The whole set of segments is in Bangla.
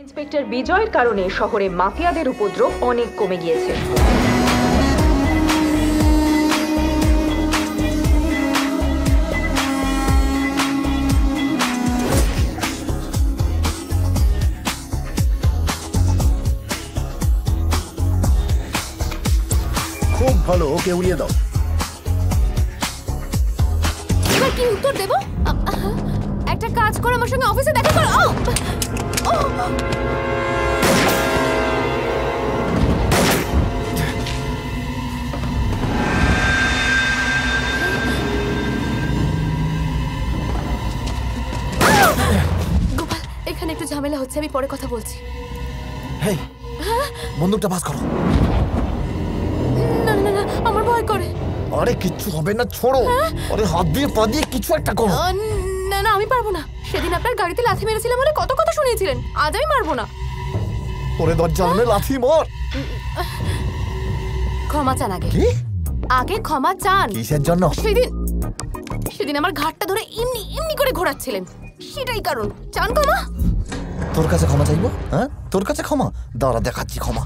ইন্সপেক্টর বিজয়ের কারণে শহরে মাফিয়াদের উপদ্রব অনেক কমে গিয়েছে। খুব ভালো, ওকে উড়িয়ে দাও। এবার কি উত্তর দেব? একটা কাজ করো, আমার সঙ্গে অফিসে দেখা করো। গোপাল, এখানে একটু ঝামেলা হচ্ছে, আমি পরে কথা বলছি। হেই, বন্দুকটা পাস করো। না না না, আমার ভয় করে। আরে কিচ্ছু হবে না, ছোড়ো। আরে হাত দিয়ে পা দিয়ে কিছু একটা করো। না না, আমি পারবো না। সেদিন আপনার গাড়িতে লাথি মেরেছিলাম বলে কত কথা শুনিয়েছিলেন, আজ আমি মারবো না। ওরে দরজা মে লাথি মার। ক্ষমা চান আগে। কি? আগে ক্ষমা চান। কিসের জন্য? সেদিন আমার ঘাটটা ধরে এমনি এমনি করে ঘোরাচ্ছিলেন, সেটাই কারণ। চান ক্ষমা? তোর কাছে ক্ষমা চাইবো? হ্যাঁ, তোর কাছে ক্ষমা? দাঁড়া, দেখাচ্ছি ক্ষমা।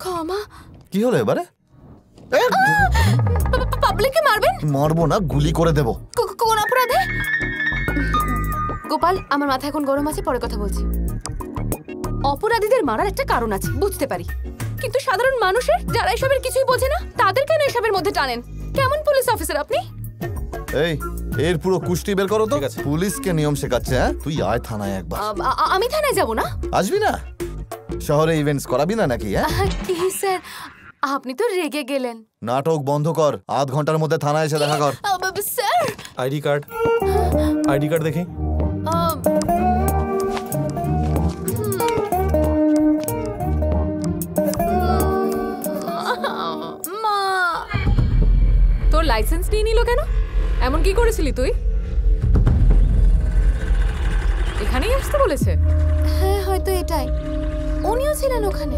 ক্ষমা? কি হলো এবারে? পাবলিককে মারবেন? মারবো না, গুলি করে দেবো। কোন অপরাধে? গোপাল, আমার মাথা এখন গরম আছে, পরে কথা বলছি। অপরাধীদের মারার একটা কারণ আছে, বুঝতে পারি, কিন্তু সাধারণ মানুষের যারা এসবের কিছুই বোঝে না, তাদের কেন এসবের মধ্যে টানেন? কেমন পুলিশ অফিসার আপনি? এই, এর পুরো কুষ্টি বের করো তো। পুলিশকে নিয়ম শেখাচ্ছে। হ্যাঁ, তুই আয় থানায় একবার। আমি থানায় যাব না। আসবি না? শহরে ইভেন্টস করাবি না নাকি? হ্যাঁ, কি স্যার, আপনি তো রেগে গেলেন। নাটক বন্ধ কর, আধ ঘন্টার মধ্যে থানায় এসে দেখা কর। স্যার, আইডি কার্ড দেখি। তোর লাইসেন্স নিয়ে নিল কেন? এমন কি করেছিলি তুই? এখানেই আসতে বলেছে? হ্যাঁ, হয়তো এটাই। উনিও ছিলেন ওখানে।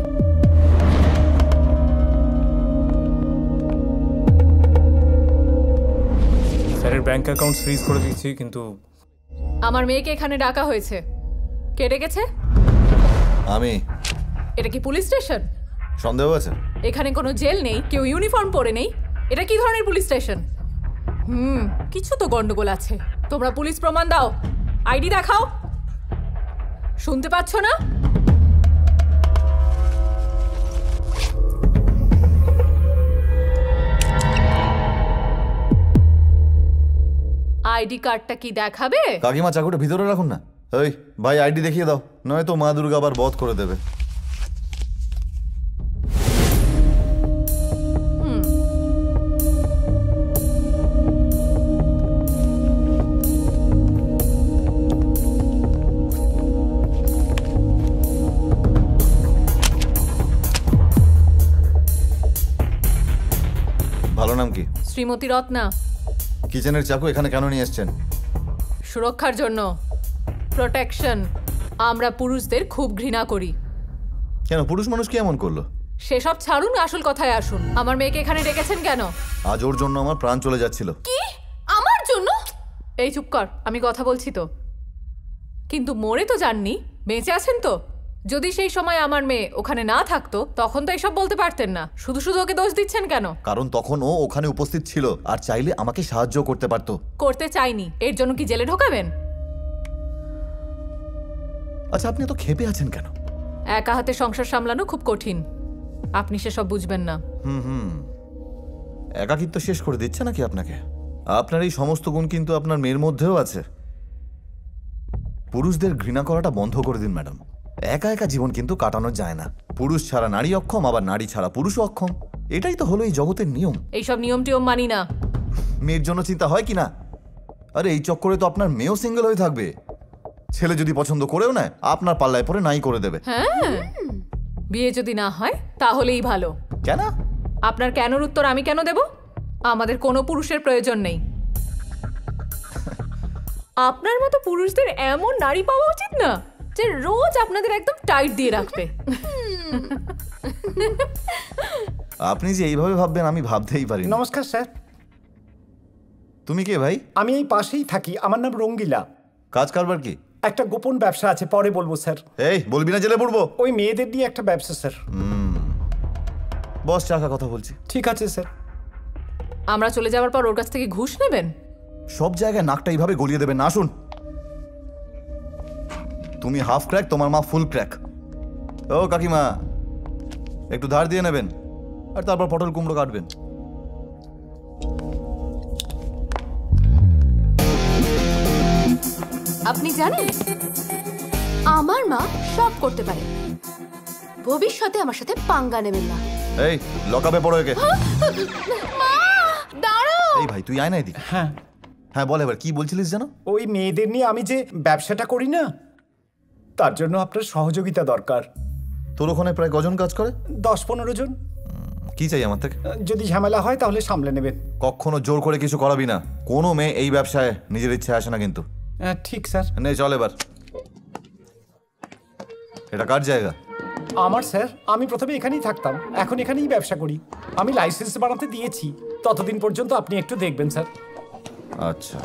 স্যারের ব্যাংক অ্যাকাউন্ট ফ্রিজ করে দিয়েছি, কিন্তু আমার মেয়েকে এখানে ডাকা হয়েছে। কে ডেকেছে? আমি। এটা কি পুলিশ স্টেশন? সন্দেহ আছে? এখানে কোনো জেল নেই, কেউ ইউনিফর্ম পরে নেই। এটা কি ধরনের পুলিশ স্টেশন? কিছু তো গন্ডগোল আছে। তোমরা পুলিশ প্রমাণ দাও, আইডি দেখাও। শুনতে পাচ্ছ না? আইডি কার্ডটা কি দেখাবে? কাকিমা, চাকুটা ভিতরে রাখুন না। এই ভাই, আইডি দেখিয়ে দাও, নয়তো মা দুর্গা আবার বধ করে দেবে। ভালো নাম কি? শ্রীমতী রত্না। কিচেনের চাকু এখানে কেন নিয়ে এসেছেন? সুরক্ষার জন্য, প্রোটেকশন। আমরা পুরুষদের খুব ঘৃণা করি। কেন, পুরুষ মানুষ কি এমন করলো? সেসব ছাড়ুন, আসল কথায় আসুন। আমার মেয়েকে এখানে ডেকেছেন কেন? আজ ওর জন্য আমার প্রাণ চলে যাচ্ছিল। কি? আমার জন্য? এই চুপ কর, আমি কথা বলছি তো। কিন্তু মরে তো যাননি, বেঁচে আছেন তো। যদি সেই সময় আমার মেয়ে ওখানে না থাকতো, তখন তো এসব বলতে পারতেন না। শুধু শুধু ওকে দোষ দিচ্ছেন কেন? কারণ তখন ও ওখানে উপস্থিত ছিল আর চাইলে আমাকে সাহায্য করতে পারতো। করতে চাইনি, এর জন্য কি জেলে ঢোকাবেন? আচ্ছা, আপনি তো ক্ষেপে আছেন কেন? একা হাতে সংসার সামলানো খুব কঠিন, আপনি সেসব বুঝবেন না। একাকিত্ব শেষ করে দিচ্ছে নাকি আপনাকে? আপনার এই সমস্ত গুণ কিন্তু আপনার মেয়ের মধ্যেও আছে। পুরুষদের ঘৃণা করাটা বন্ধ করে দিন ম্যাডাম। একা একা জীবন কিন্তু কাটানো যায় না। পুরুষ ছাড়া নারী অক্ষম, আবার নারী ছাড়া পুরুষও অক্ষম। এটাই তো হলো এই জগতের নিয়ম। এইসব নিয়ম টিয়ম মানি না। মেয়ের জন্য চিন্তা হয় কি না? আরে এই চক্করে তো আপনার মেয়েও সিঙ্গেল হয়ে থাকবে। ছেলে যদি পছন্দ করেও নেয়, আপনার পাল্লায় পরে নাই করে দেবে। হ্যাঁ, বিয়ে যদি না হয় তাহলেই ভালো। কেন? আপনার কেনর উত্তর আমি কেন দেব? আমাদের কোনো পুরুষের প্রয়োজন নেই। আপনার মতো পুরুষদের এমন নারী পাওয়া উচিত না যে রোজ আপনাদের একদম টাইট দিয়ে রাখবে। আপনি যে এইভাবে ভাববেন আমি ভাবতেই পারি না। নমস্কার স্যার, তুমি কে ভাই? আমি এই পাশেই থাকি, আমার নাম রঙ্গিলা। কাজ কারবার কি? একটা গোপন ব্যবসা আছে, পরে বলবো স্যার। এই বলবি না, জেলে পড়বো। ওই মেয়েদের নিয়ে একটা ব্যবসা স্যার। বস চাকা কথা বলছি। ঠিক আছে স্যার। আমরা চলে যাওয়ার পর ওর কাছ থেকে ঘুষ নেবেন? সব জায়গায় নাকটা এইভাবে গলিয়ে দেবেন না। আসুন। তুমি হাফ ক্র্যাক, তোমার মা ফুল ক্র্যাক। ও কাকিমা, একটু ধার দিয়ে নেবেন আর তারপর পটল কুমড়ো কাটবেন। আপনি জানেন আমার মা সব করতে পারে, ভবিষ্যতে আমার সাথে পাঙ্গা নেবেন না। এই লকাপে পড়ো একে। মা দাঁড়াও। এই ভাই তুই আয় না এদিকে। হ্যাঁ হ্যাঁ বল, এবার কি বলছিলিস যেন? ওই মেয়েদের নিয়ে আমি যে ব্যবসাটা করি না, তার জন্য আপনার সহযোগিতা দরকার। তোর ওখানে প্রায় কজন কাজ করে? 10-15 জন। কি চাই আমার থেকে? যদি ঝামেলা হয় তাহলে সামলে নেবেন। কখনো জোর করে কিছু করাবি না। কোনো মেয়ে এই ব্যবসায় নিজের ইচ্ছে আসে না কিন্তু। ঠিক স্যার। নে চল এবার। এটা কার জায়গা? আমার স্যার, আমি প্রথমে এখানেই থাকতাম, এখন এখানেই ব্যবসা করি। আমি লাইসেন্স বানাতে দিয়েছি, ততদিন পর্যন্ত আপনি একটু দেখবেন স্যার। আচ্ছা।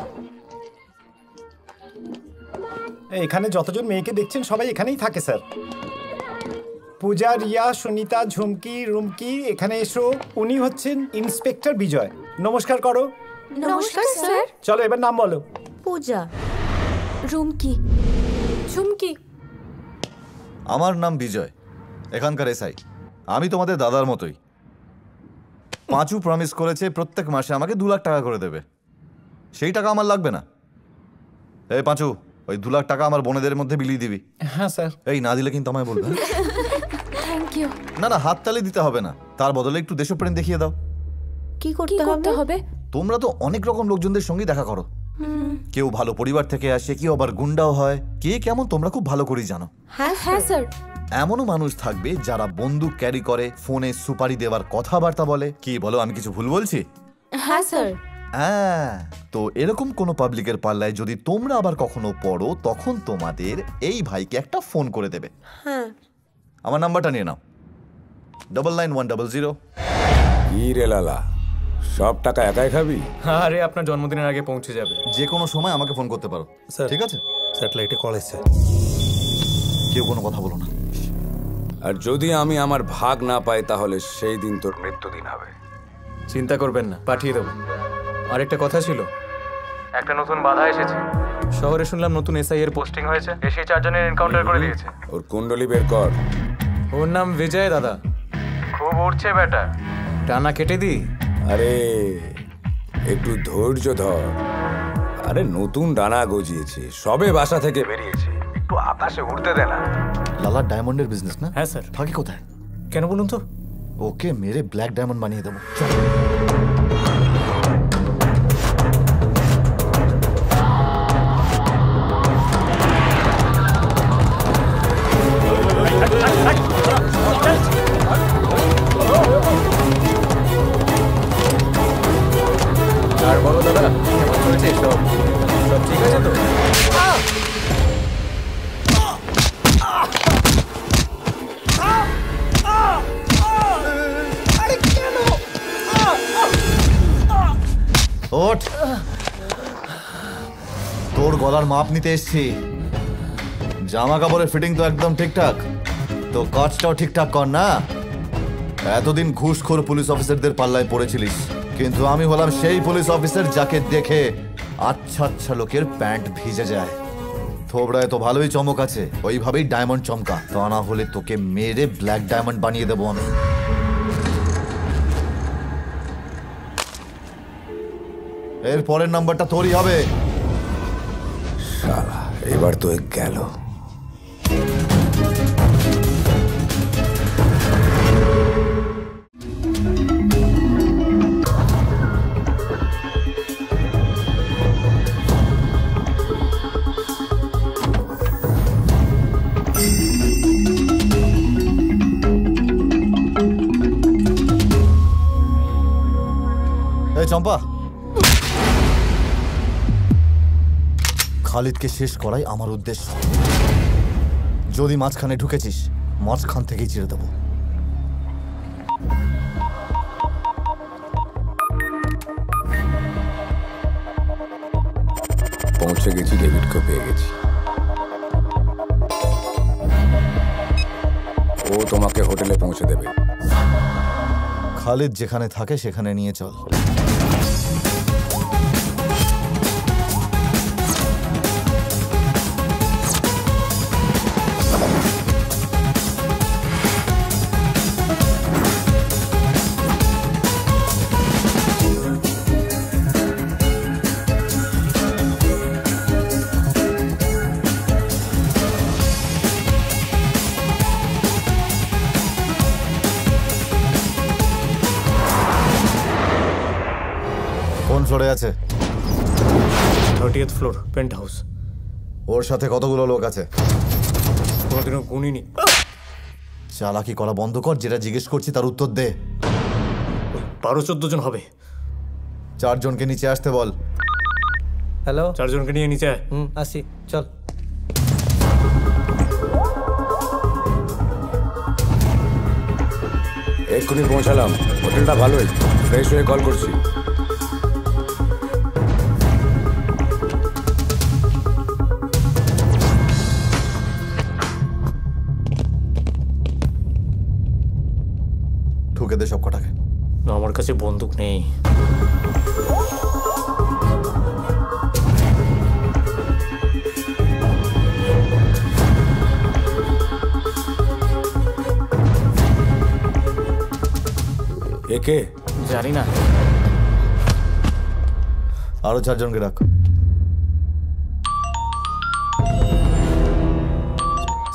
এখানে যতজন মেয়েকে দেখছেন সবাই এখানেই থাকে স্যার। পূজা, রিয়া, সুনিতা, ঝুমকি, রুমকি, এখানে এসো। উনি হচ্ছেন ইন্সপেক্টর বিজয়। নমস্কার করো। নমস্কার স্যার। চলো এবার নাম বলো। পূজা, রুমকি, ঝুমকি। আমার নাম বিজয়, এখানকার এসআই। আমি তোমাদের দাদার মতোই। পাঁচু প্রমিস করেছে প্রত্যেক মাসে আমাকে 2 লাখ টাকা করে দেবে। সেই টাকা আমার লাগবে না। এই পাঁচু, ওই 2 লাখ টাকা আমার বোনেদের মধ্যে বিলিয়ে দিবি। হ্যাঁ স্যার। এই না দিলে কিন্তু আমায় বলবে। Thank you. না না, হাততালি দিতে হবে না, তার বদলে একটু দেশপ্রেম দেখিয়ে দাও। কি করতে হবে? তোমরা তো অনেক রকম লোকজনদের সঙ্গে দেখা করো। কেউ ভালো পরিবার থেকে আসে, কেউ আবার গুন্ডাও হয়। কে কেমন তোমরা খুব ভালো করেই জানো। হ্যাঁ হ্যাঁ স্যার। এমনও মানুষ থাকবে যারা বন্দুক ক্যারি করে, ফোনে সুপারি দেওয়ার কথাবার্তা বলে। কি বলো, আমি কিছু ভুল বলছি? হ্যাঁ স্যার। হ্যাঁ, তো এরকম কোনো পাবলিকের পাল্লায় যদি তোমরা আবার কখনো পড়ো, তখন তোমাদের এই ভাইকে একটা ফোন করে দেবে। হ্যাঁ। আমার নাম্বারটা নিয়ে নাও, 999100। কি রে লালা, সব টাকা একাই খাবি? আরে আপনার জন্মদিনের আগে পৌঁছে যাবে। যে কোনো সময় আমাকে ফোন করতে পারো, স্যার। ঠিক আছে? স্যাটেলাইটে কল এসছে। কেউ কোনো কথা বলো না। আর যদি আমি আমার ভাগ না পাই তাহলে সেই দিন তোর মৃত্যুদিন হবে। চিন্তা করবেন না, পাঠিয়ে দেবো। আরেকটা কথা ছিল, একটা নতুন বাধা এসেছে। শহরে শুনলাম নতুন এসআই এর পোস্টিং হয়েছে, এসে 4 জনের এনকাউন্টার করে দিয়েছে। ওর কুণ্ডলি বের কর। ওর নাম বিজয় দাদা। খুব উঠছে বেটা, টানা কেটে দি। আরে একটু ধৈর্য ধর। আরে নতুন ডানা গজিয়েছে, সবে বাসা থেকে বেরিয়েছে, একটু আকাশে উড়তে দে না। লালা ডায়মন্ডের বিজনেস না? হ্যাঁ স্যার। থাকে কোথায়? কেন বলুন তো? ওকে মেরে ব্ল্যাক ডায়মন্ড বানিয়ে দেবো। আর বলো দাদা, কেমন চলছে সব? সব ঠিক আছে তো? ওঠ, তোর গলার মাপ নিতে এসছি। জামা কাপড়ের ফিটিং তো একদম ঠিকঠাক, তো কাজটাও ঠিকঠাক কর না। এতদিন ঘুষখোর পুলিশ অফিসারদের পাল্লায় পড়েছিলিস, কিন্তু আমি হলাম সেই পুলিশ অফিসার যাকে দেখে আচ্ছা আচ্ছা লোকের প্যান্ট ভিজে যায়। থোবড়ায় তো ভালোই চমক আছে, ওইভাবেই ডায়মন্ড চমকা, তা না হলে তোকে মেরে ব্ল্যাক ডায়মন্ড বানিয়ে দেবো আমি। এর পরের নাম্বারটা তোরই হবে। শালা, এবার তো গেল। এই চম্পা, খালিদকে শেষ করাই আমার উদ্দেশ্য। যদি মাঝখানে ঢুকেছিস, মাঝখান থেকেই ছেড়ে দেবো। পৌঁছে গেছি, ডেভিডকে পেয়ে গেছি। ও তোমাকে হোটেলে পৌঁছে দেবে। খালিদ যেখানে থাকে সেখানে নিয়ে চল। কোন ফ্লোরে আছে? 30th floor, paint house. ওর সাথে কতগুলো লোক আছে? কোনোদিনও গুনিনি। চালাকি করা বন্ধ কর, যেটা জিজ্ঞেস করছি তার উত্তর দে। 12-14 জন হবে। 4 জনকে নিচে আসতে বল। হ্যালো। 4 জনকে নিয়ে নিচে আয়। আসি, চল। এক্ষুনি পৌঁছালাম। হোটেলটা ভালোই, ফ্রেশ হয়ে কল করছি। ঢুকে দে সব কটাকে। না, আমার কাছে বন্দুক নেই। একে জানি না। আরো 4 জনকে ডাক।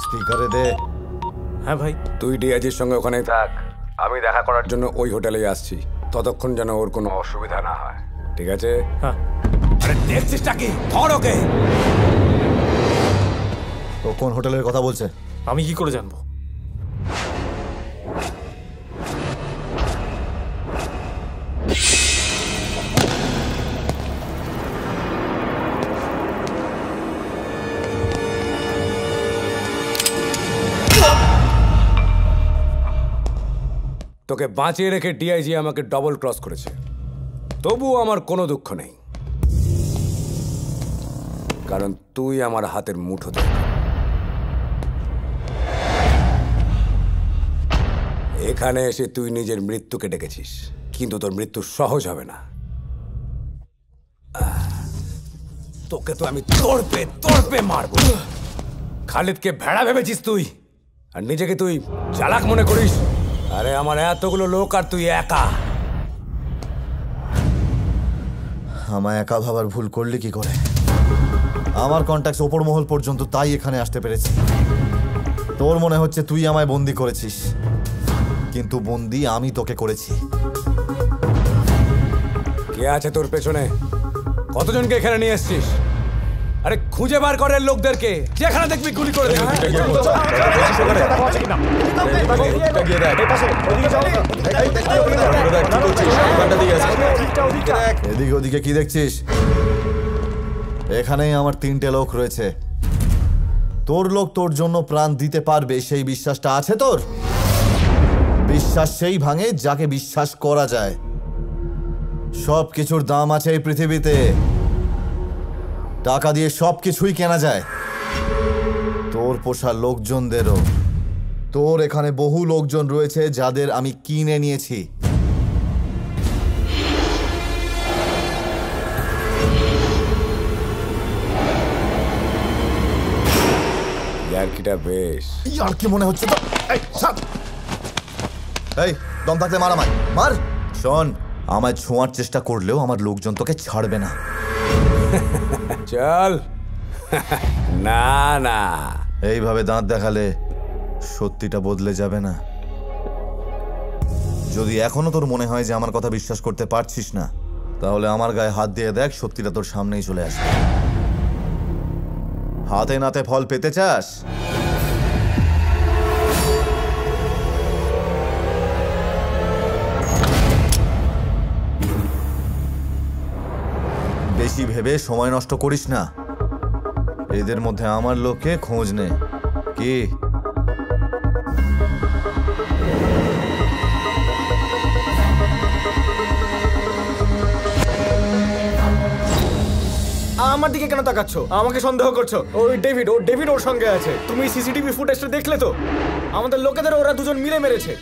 স্পিকারে দে। হ্যাঁ ভাই। তুই ডিআইজির সঙ্গে ওখানে থাক, আমি দেখা করার জন্য ওই হোটেলেই আসছি। ততক্ষণ যেন ওর কোনো অসুবিধা না হয়, ঠিক আছে? হ্যাঁ। আরে দেখছিসটা কি? ধর ওকে। ও কোন হোটেলের কথা বলছে? আমি কি করে জানবো? তোকে বাঁচিয়ে রেখে ডিআইজি আমাকে ডবল ক্রস করেছে, তবুও আমার কোনো দুঃখ নেই, কারণ তুই আমার হাতের মুঠোতে। এখানে এসে তুই নিজের মৃত্যুকে ডেকেছিস, কিন্তু তোর মৃত্যু সহজ হবে না। তোকে তো আমি তোড়পে মারবো। খালিদকে ভেড়া ভেবেছিস তুই, আর নিজেকে তুই চালাক মনে করিস। আরে আমার এতগুলো লোক আর তুই একা। আমায় একা ভাবার ভুল করলি কি করে? আমার কন্ট্যাক্ট ওপর মহল পর্যন্ত, তাই এখানে আসতে পেরেছি। তোর মনে হচ্ছে তুই আমায় বন্দি করেছিস, কিন্তু বন্দি আমি তোকে করেছি। কে আছে তোর পেছনে? কতজনকে এখানে নিয়ে এসছিস? আরে খুঁজে বার করে লোকদেরকে, যেখানে দেখবি গুলি করে দে। এদিকে ওদিকে কি দেখছিস? এখানেই আমার 3টে লোক রয়েছে। তোর লোক তোর জন্য প্রাণ দিতে পারবে, সেই বিশ্বাসটা আছে তোর? বিশ্বাস সেই ভাঙে যাকে বিশ্বাস করা যায়। সব কিছুর দাম আছে এই পৃথিবীতে, টাকা দিয়ে সব কিছুই কেনা যায়, তোর পোষা লোকজনদেরও। তোর এখানে বহু লোকজন রয়েছে যাদের আমি কিনে নিয়েছি। ইয়ার্কিটা বেশ। ইয়ার কি মনে হচ্ছে তো? এই দম থাকলে মার আমায়, মার। শোন, আমায় ছোঁয়ার চেষ্টা করলেও আমার লোকজন তোকে ছাড়বে না। চল। না না, এইভাবে দাঁত দেখালে সত্যিটা বদলে যাবে না। যদি এখনো তোর মনে হয় যে আমার কথা বিশ্বাস করতে পারছিস না, তাহলে আমার গায়ে হাত দিয়ে দেখ, সত্যিটা তোর সামনেই চলে আসবে। হাতে নাতে ফল পেতে চাস? বেশি ভেবে সময় নষ্ট করিস না। এদের মধ্যে আমার লোককে খোঁজ নে। কি আমার দিকে কেন তাকাচ্ছ? আমাকে সন্দেহ করছো? ওই ডেভিড ওর সঙ্গে আছে। তুমি সিসিটিভি ফুটেজটা দেখলে তো? আমাদের লোকেদের ওরা দুজন মিলে মেরেছে।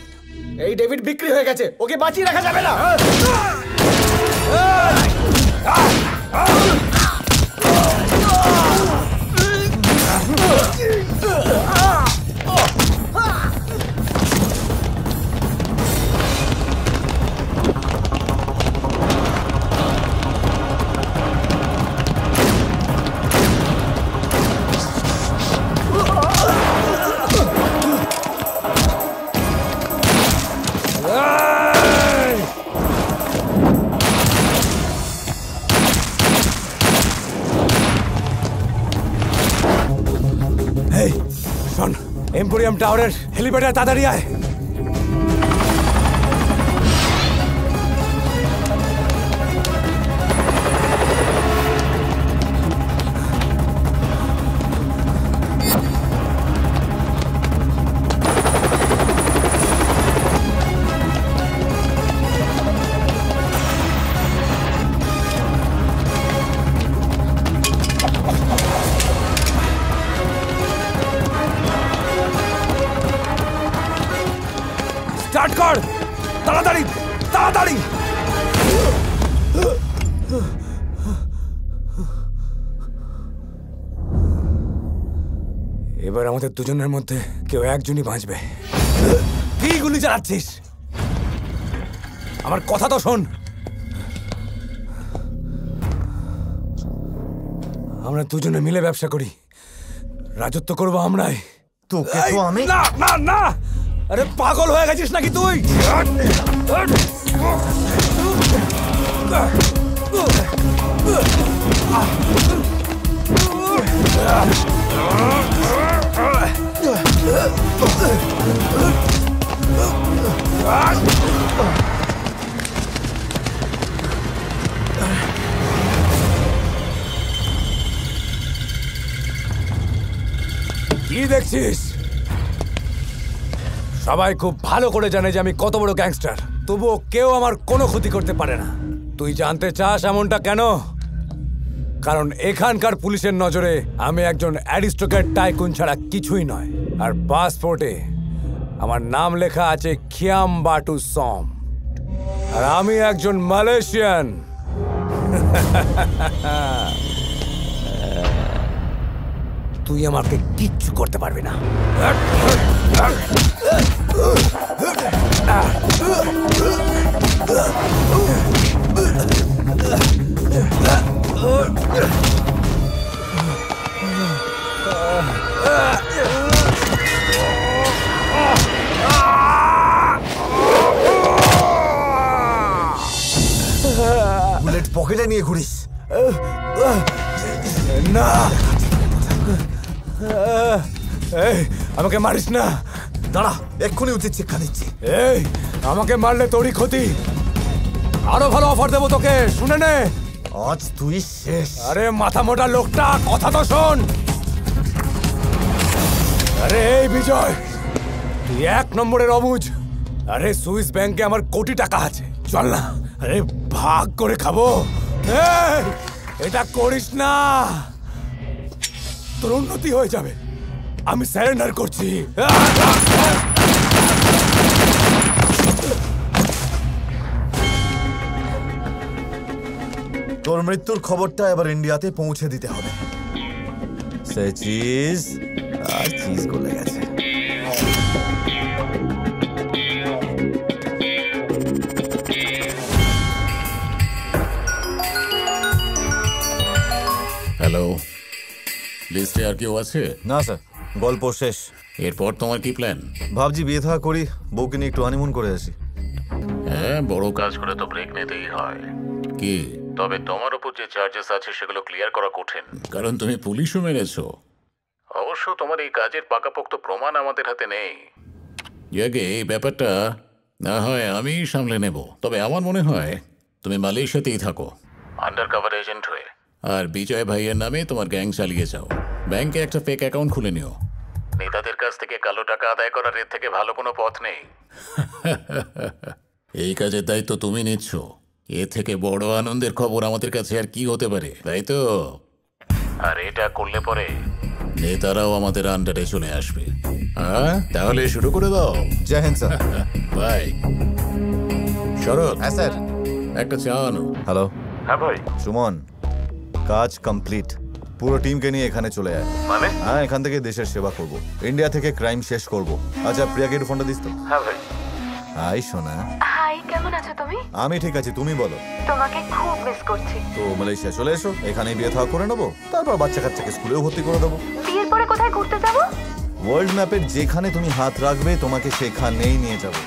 এই ডেভিড বিক্রি হয়ে গেছে, ওকে বাঁচিয়ে রাখা যাবে না। এম্পোরিয়াম টাওয়ারের হেলিপ্যাডে তাড়াতাড়ি আয়। স্টার্ট কর, তাড়াতাড়ি তাড়াতাড়ি। এবার আমাদের দুজনের মধ্যে কেউ একজনই বাঁচবে। কি গুলি চালাচ্ছিস? আমার কথা তো শোন। আমরা দুজনে মিলে ব্যবসা করি, রাজত্ব করবো আমরাই। তোকে তো আমি না না না, আরে পাগল হয়ে গেছিস নাকি তুই? কি দেখছিস? সবাই খুব ভালো করে জানে যে আমি কত বড় গ্যাংস্টার, তবুও কেউ আমার কোনো ক্ষতি করতে পারে না। তুই জানতে চাস এমনটা কেন? কারণ এখানকার পুলিশের নজরে আমি একজন অ্যারিস্টোক্র্যাট টাইকুন ছাড়া কিছুই নয়। আর পাসপোর্টে আমার নাম লেখা আছে খিয়াম বাটু সম, আর আমি একজন মালয়েশিয়ান। তুই আমাকে কিচ্ছু করতে পারবি না। বুলেট পকেটে নিয়ে ঘুরিস না, এই আমাকে মারিস না। দাঁড়া, এক্ষুনি উচিত শিক্ষা দিচ্ছি। এই আমাকে মারলে তোরই ক্ষতি। আরো ভালো অফার দেবো তোকে, শুনে নে। আজ তুই শেষ। আরে মাথা মোটা লোকটা, কথা তো শোন। আরে এই বিজয়, তুই 1 নম্বরের অবুঝ। আরে সুইস ব্যাংকে আমার কোটি টাকা আছে, চল না। আরে ভাগ করে খাবো। এই, এটা করিস না, তোর উন্নতি হয়ে যাবে। আমি স্যারেন্ডার করছি। তোর মৃত্যুর খবরটা এবার ইন্ডিয়াতে পৌঁছে দিতে হবে। সে চিজ আর চিজ গলে গেছে। হ্যালো, লিস্টে আর কেউ আছে? না স্যার, গল্প শেষ। এরপর তোমার কি প্ল্যান? ভাবছি বিয়ে থা করি, বউকে নিয়ে একটু হানিমুন করে আসি। হ্যাঁ, বড় কাজ করে তো ব্রেক নিতেই হয়। কি তবে তোমার উপর যে চার্জেস আছে সেগুলো ক্লিয়ার করা কঠিন, কারণ তুমি পুলিশও মেরেছো। অবশ্য তোমার এই কাজের পাকাপোক্ত প্রমাণ আমাদের হাতে নেই। আগে এই ব্যাপারটা না হয় আমি সামলে নেব, তবে আমার মনে হয় তুমি মালয়েশিয়াতেই থাকো আন্ডার কভার এজেন্ট হয়ে, আর বিজয় ভাইয়ের নামে তোমার গ্যাং চালিয়ে যাও। ব্যাংকে একটা ফেক অ্যাকাউন্ট খুলে নিও। নেতাদের কাছ থেকে কালো টাকা আদায় করার এর থেকে ভালো কোনো পথ নেই। এই কাজের দায়িত্ব তুমি নিচ্ছ, এ থেকে বড় আনন্দের খবর আমাদের কাছে আর কি হতে পারে, তাই তো? আর এটা করলে পরে নেতারাও আমাদের আন্ডারে চলে আসবে। হ্যাঁ, তাহলে শুরু করে দাও। জয় হিন্দ স্যার। বাই। শরৎ, হ্যাঁ স্যার। একটা চা আনো। হ্যালো। হ্যাঁ ভাই। সুমন, কাজ কমপ্লিট। পুরো টিমকে নিয়ে এখানে চলে আয়। মানে? হ্যাঁ, এখান থেকে দেশের সেবা করব, ইন্ডিয়া থেকে ক্রাইম শেষ করব। আচ্ছা, প্রিয়াকে একটু ফোনটা দিস তো। হ্যাঁ ভাই। হাই সোনা। হাই, কেমন আছো তুমি? আমি ঠিক আছি, তুমি বলো। তোমাকে খুব মিস করছি। তো মালয়েশিয়া চলে এসো, এখানেই বিয়ে থাওয়া করে নেবো, তারপর বাচ্চা কাচ্চাকে স্কুলেও ভর্তি করে দেবো। বিয়ের পরে কোথায় ঘুরতে যাবো? ওয়ার্ল্ড ম্যাপের যেখানে তুমি হাত রাখবে তোমাকে সেখানেই নিয়ে যাবো।